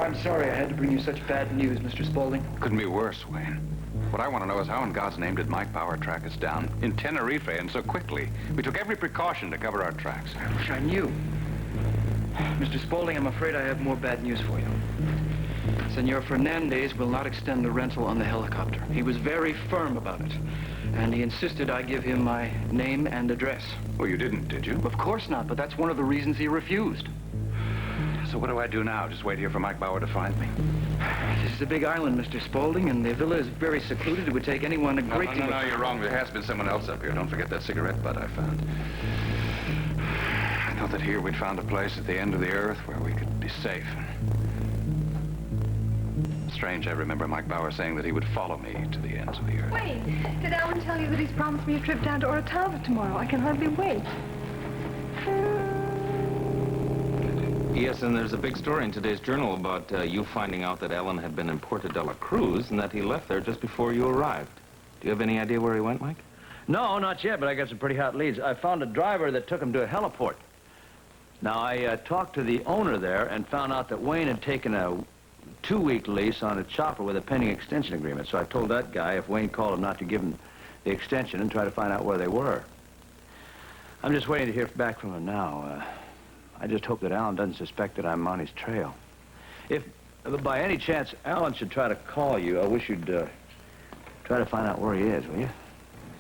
I'm sorry I had to bring you such bad news, Mr. Spaulding. Couldn't be worse, Wayne. What I want to know is how in God's name did Mike Bauer track us down in Tenerife and so quickly? We took every precaution to cover our tracks. I wish I knew. Mr. Spaulding, I'm afraid I have more bad news for you. Senor Fernandez will not extend the rental on the helicopter. He was very firm about it. And he insisted I give him my name and address. Well, you didn't, did you? Of course not, but that's one of the reasons he refused. So what do I do now? Just wait here for Mike Bauer to find me? This is a big island, Mr. Spaulding, and the villa is very secluded. It would take anyone a great deal of No, you're wrong. There has been someone else up here. Don't forget that cigarette butt I found. I know that here we'd found a place at the end of the earth where we could be safe. Strange, I remember Mike Bauer saying that he would follow me to the ends of the earth. Wait, did Alan tell you that he's promised me a trip down to Orotava tomorrow? I can hardly wait. Yes, and there's a big story in today's journal about you finding out that Alan had been in Puerto de la Cruz and that he left there just before you arrived. Do you have any idea where he went, Mike? No, not yet, but I got some pretty hot leads. I found a driver that took him to a heliport. Now, I talked to the owner there and found out that Wayne had taken a 2-week lease on a chopper with a pending extension agreement. So I told that guy if Wayne called him not to give him the extension and try to find out where they were. I'm just waiting to hear back from him now. I just hope that Alan doesn't suspect that I'm on his trail. If by any chance Alan should try to call you, I wish you'd try to find out where he is, will you?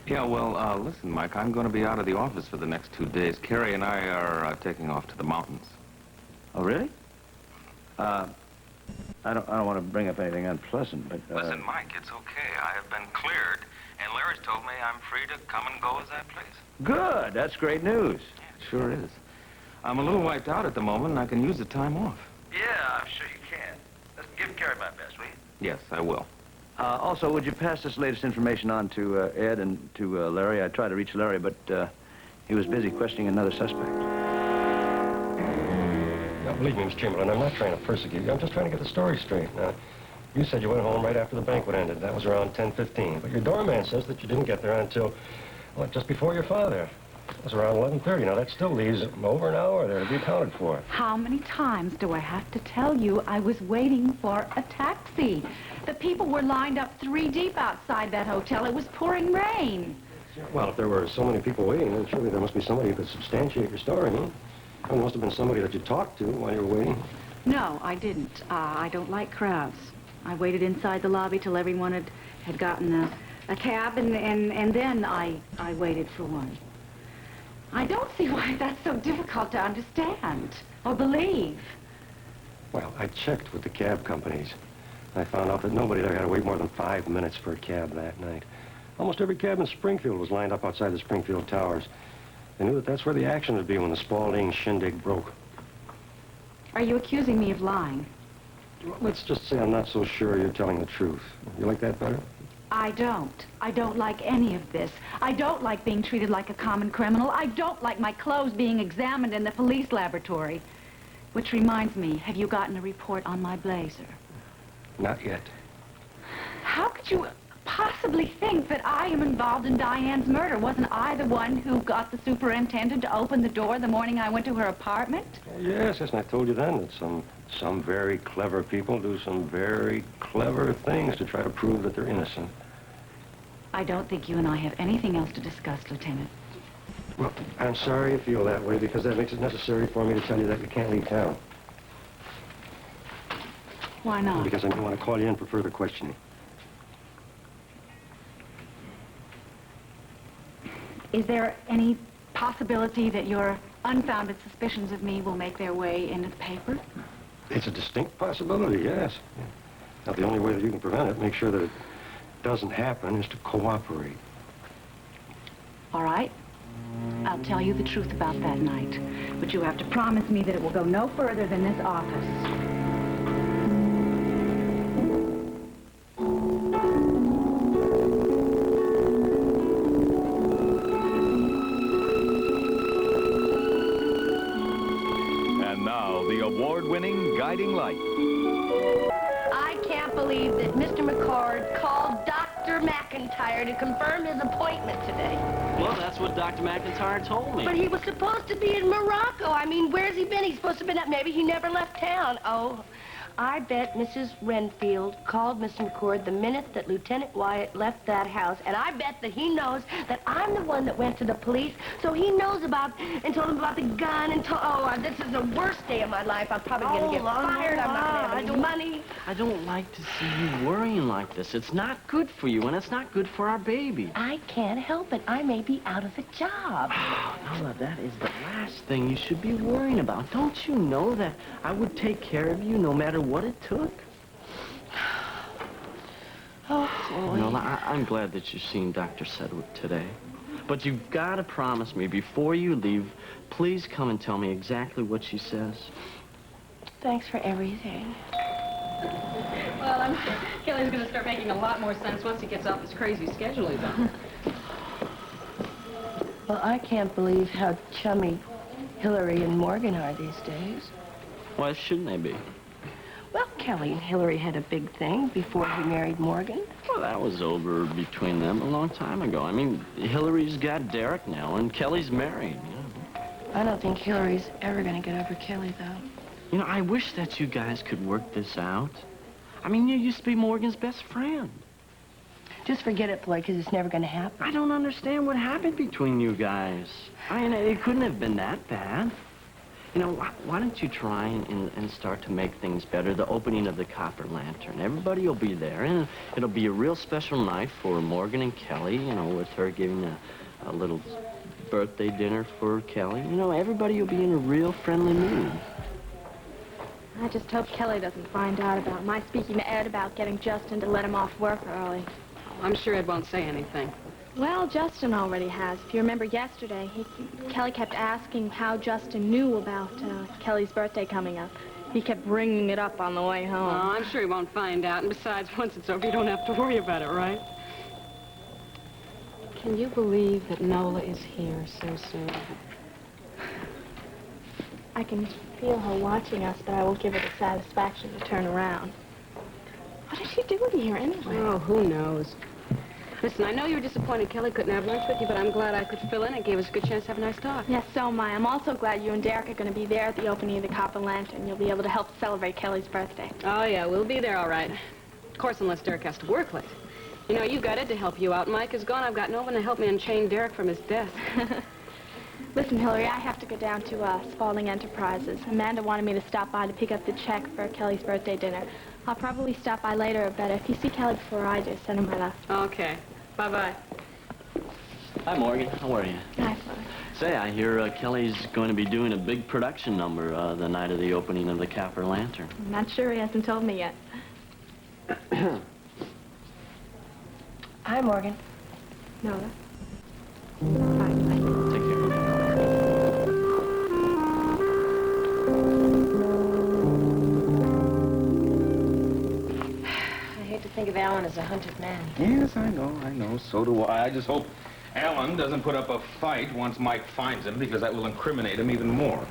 Yeah, well, listen, Mike, I'm going to be out of the office for the next 2 days. Carrie and I are taking off to the mountains. Oh, really? I don't want to bring up anything unpleasant, but... Listen, Mike, it's okay. I have been cleared, and Larry's told me I'm free to come and go as I please. Good. That's great news. Yeah, it sure is. I'm a little wiped out at the moment, and I can use the time off. Yeah, I'm sure you can. Just give Carrie my best, will you? Yes, I will. Also, would you pass this latest information on to Ed and to Larry? I tried to reach Larry, but he was busy questioning another suspect. Now, believe me, Miss Chamberlain, I'm not trying to persecute you. I'm just trying to get the story straight. Now, you said you went home right after the banquet ended. That was around 10:15. But your doorman says that you didn't get there until, well, just before your father. It was around 11:30. Now, that still leaves over an hour there to be accounted for. How many times do I have to tell you I was waiting for a taxi? The people were lined up 3 deep outside that hotel. It was pouring rain. Well, if there were so many people waiting, then surely there must be somebody who could substantiate your story, huh? There must have been somebody that you talked to while you were waiting. No, I didn't. I don't like crowds. I waited inside the lobby till everyone had gotten a cab, and then I waited for one. I don't see why that's so difficult to understand or believe. Well, I checked with the cab companies. I found out that nobody there had to wait more than 5 minutes for a cab that night. Almost every cab in Springfield was lined up outside the Springfield Towers. They knew that that's where the action would be when the Spaulding shindig broke. Are you accusing me of lying? Well, let's just say I'm not so sure you're telling the truth. You like that better? I don't. I don't like any of this. I don't like being treated like a common criminal. I don't like my clothes being examined in the police laboratory. Which reminds me, have you gotten a report on my blazer? Not yet. How could you possibly think that I am involved in Diane's murder? Wasn't I the one who got the superintendent to open the door the morning I went to her apartment? Oh, yes, and I told you then that some very clever people do some very clever things to try to prove that they're innocent. I don't think you and I have anything else to discuss, Lieutenant. Well, I'm sorry you feel that way, because that makes it necessary for me to tell you that you can't leave town. Why not? Because I may want to call you in for further questioning. Is there any possibility that your unfounded suspicions of me will make their way into the paper? It's a distinct possibility, yes. Now, the only way that you can prevent it, make sure that it doesn't happen, is to cooperate. All right. I'll tell you the truth about that night. But you have to promise me that it will go no further than this office. Award-winning Guiding Light. I can't believe that Mr. McCord called Dr. McIntyre to confirm his appointment today. Well, that's what Dr. McIntyre told me. But he was supposed to be in Morocco. I mean, where's he been? He's supposed to have been up. Maybe he never left town. Oh, I bet Mrs. Renfield called Mr. McCord the minute that Lieutenant Wyatt left that house, and I bet that he knows that I'm the one that went to the police, so he knows about and told him about the gun and told... Oh, this is the worst day of my life. I'm probably going to get fired. I'm not going to have any money. I don't like to see you worrying like this. It's not good for you, and it's not good for our baby. I can't help it. I may be out of a job. Oh, Nola, that is the last thing you should be worrying about. Don't you know that I would take care of you no matter what it took? Oh, Floyd. Nola, I'm glad that you've seen Dr. Sedgwick today. But you've got to promise me before you leave, please come and tell me exactly what she says. Thanks for everything. Well, I'm sure Kelly's going to start making a lot more sense once he gets off his crazy schedule he's on. Well, I can't believe how chummy Hillary and Morgan are these days. Why shouldn't they be? Well, Kelly and Hillary had a big thing before he married Morgan. Well, that was over between them a long time ago. I mean, Hillary's got Derek now, and Kelly's married. You know. I don't think Hillary's ever going to get over Kelly, though. You know, I wish that you guys could work this out. I mean, you used to be Morgan's best friend. Just forget it, Floyd, because it's never going to happen. I don't understand what happened between you guys. I mean, it couldn't have been that bad. You know, why don't you try and start to make things better? The opening of the Copper Lantern. Everybody will be there, and it'll be a real special night for Morgan and Kelly, you know, with her giving a little birthday dinner for Kelly. You know, everybody will be in a real friendly mood. I just hope Kelly doesn't find out about my speaking to Ed about getting Justin to let him off work early. I'm sure Ed won't say anything. Well, Justin already has. If you remember yesterday, Kelly kept asking how Justin knew about Kelly's birthday coming up. He kept bringing it up on the way home. Oh, I'm sure he won't find out. And besides, once it's over, you don't have to worry about it, right? Can you believe that Nola is here so soon? I can feel her watching us, but I won't give her the satisfaction to turn around. What is she doing here anyway? Oh, who knows? Listen, I know you were disappointed Kelly couldn't have lunch with you, but I'm glad I could fill in. It gave us a good chance to have a nice talk. Yes, so am I. I'm also glad you and Derek are going to be there at the opening of the Copper Lantern. You'll be able to help celebrate Kelly's birthday. Oh, yeah, we'll be there all right. Of course, unless Derek has to work late. You know, you've got Ed to help you out. Mike is gone. I've got no one to help me unchain Derek from his desk. Listen, Hillary, I have to go down to Spaulding Enterprises. Amanda wanted me to stop by to pick up the check for Kelly's birthday dinner. I'll probably stop by later, but if you see Kelly before I do, send her my love. Okay. Bye-bye. Hi, Morgan. How are you? Hi, Floyd. Say, I hear Kelly's going to be doing a big production number the night of the opening of the Copper Lantern. I'm not sure. He hasn't told me yet. Hi, Morgan. Nola. Take care. I hate to think of Alan as a hunted man. Yes, I know. So do I. I just hope Alan doesn't put up a fight once Mike finds him, because that will incriminate him even more.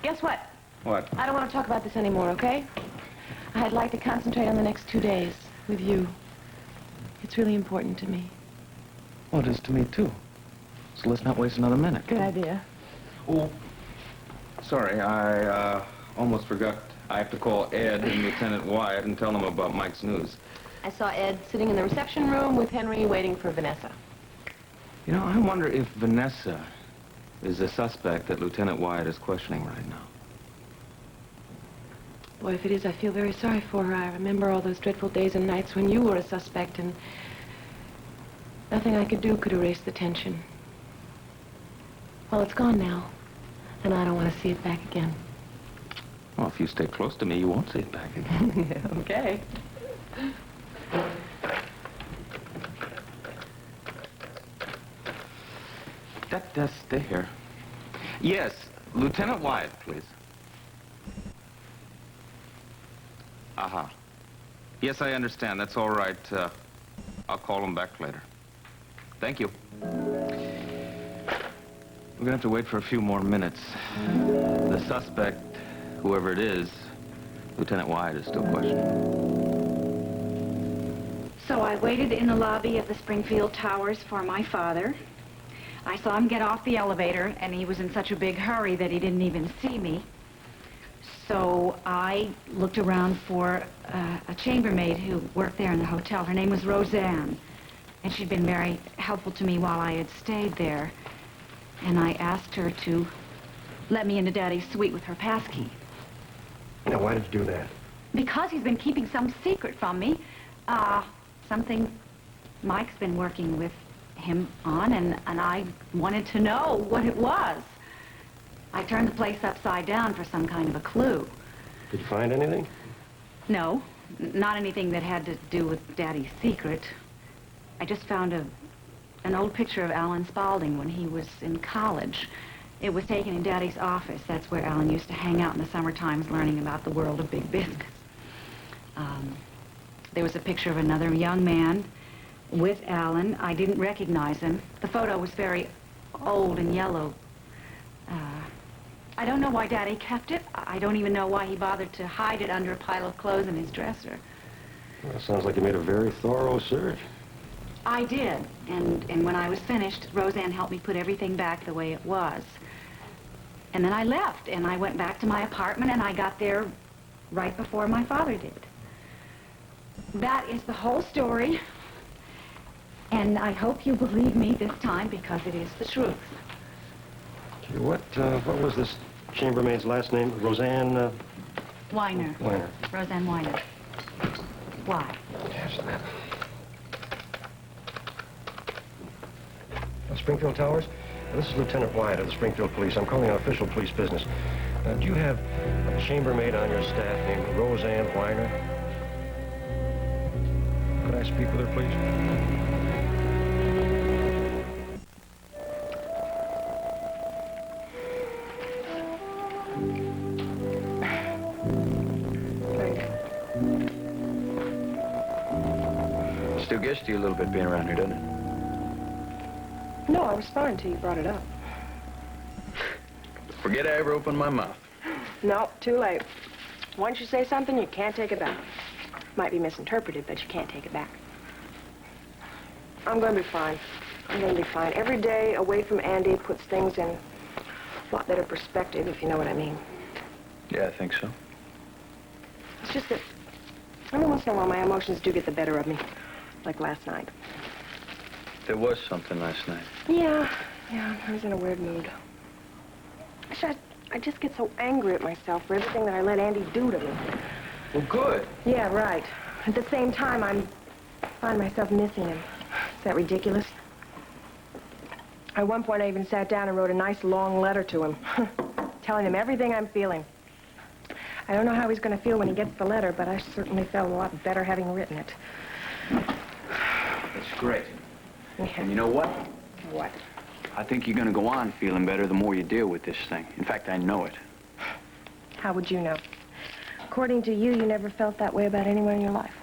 Guess what? What? I don't want to talk about this anymore, okay? I'd like to concentrate on the next 2 days with you. It's really important to me. Well, it is to me, too. So let's not waste another minute. Good idea. Oh, sorry, I almost forgot. I have to call Ed and Lieutenant Wyatt and tell them about Mike's news. I saw Ed sitting in the reception room with Henry waiting for Vanessa. You know, I wonder if Vanessa is the suspect that Lieutenant Wyatt is questioning right now. Boy, if it is, I feel very sorry for her. I remember all those dreadful days and nights when you were a suspect, and nothing I could do could erase the tension. Well, it's gone now, and I don't want to see it back again. Well, if you stay close to me, you won't see it back again. Okay. Stay here. Yes, Lieutenant Wyatt, please. Uh-huh. Yes, I understand. That's all right. I'll call him back later. Thank you. We're gonna have to wait for a few more minutes. The suspect, whoever it is, Lieutenant Wyatt is still questioning. So I waited in the lobby of the Springfield Towers for my father. I saw him get off the elevator, and he was in such a big hurry that he didn't even see me. So I looked around for a chambermaid who worked there in the hotel. Her name was Roseanne, and she'd been very helpful to me while I had stayed there. And I asked her to let me into Daddy's suite with her passkey. Now, why did you do that? Because he's been keeping some secret from me. Something Mike's been working with him on, and I wanted to know what it was. I turned the place upside down for some kind of a clue. Did you find anything? No, not anything that had to do with Daddy's secret. I just found an old picture of Alan Spaulding when he was in college. It was taken in Daddy's office. That's where Alan used to hang out in the summer times learning about the world of big business. There was a picture of another young man with Alan. I didn't recognize him. The photo was very old and yellow. I don't know why Daddy kept it. I don't even know why he bothered to hide it under a pile of clothes in his dresser. Well, it sounds like you made a very thorough search. I did, and when I was finished, Roseanne helped me put everything back the way it was. And then I left, and I went back to my apartment, and I got there right before my father did. That is the whole story, and I hope you believe me this time, because it is the truth. Gee, what was this chambermaid's last name? Roseanne, Weiner. Weiner. Roseanne Weiner. Why? Yes, ma'am. Springfield Towers? This is Lieutenant Wyatt of the Springfield Police. I'm calling on official police business. Do you have a chambermaid on your staff named Roseanne Weiner? Could I speak with her, please? Still gets to you a little bit being around here, doesn't it? No, I was fine until you brought it up. Forget I ever opened my mouth. No, too late. Once you say something, you can't take it back. Might be misinterpreted, but you can't take it back. I'm going to be fine. I'm going to be fine. Every day away from Andy puts things in a lot better perspective, if you know what I mean. Yeah, I think so. It's just that every once in a while my emotions do get the better of me, like last night. There was something last night. Yeah, I was in a weird mood. I just get so angry at myself for everything that I let Andy do to me. Well, good. Yeah, right. At the same time, I find myself missing him. Is that ridiculous? At one point, I even sat down and wrote a nice long letter to him, telling him everything I'm feeling. I don't know how he's going to feel when he gets the letter, but I certainly felt a lot better having written it. That's great. Yeah. And you know what? What? I think you're going to go on feeling better the more you deal with this thing. In fact, I know it. How would you know? According to you, you never felt that way about anyone in your life.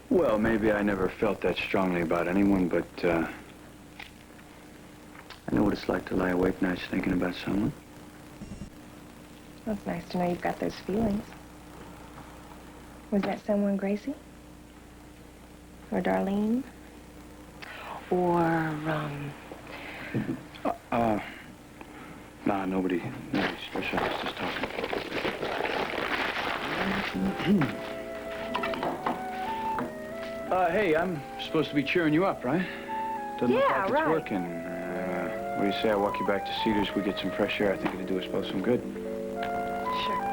Well, maybe I never felt that strongly about anyone, but I know what it's like to lie awake nights thinking about someone. Well, it's nice to know you've got those feelings. Was that someone Gracie? Or Darlene? Or, Nah, nobody special. I was just talking. Hey, I'm supposed to be cheering you up, right? Doesn't look like it's working. What do you say I walk you back to Cedars, we get some fresh air? I think it'll do us both some good. Sure.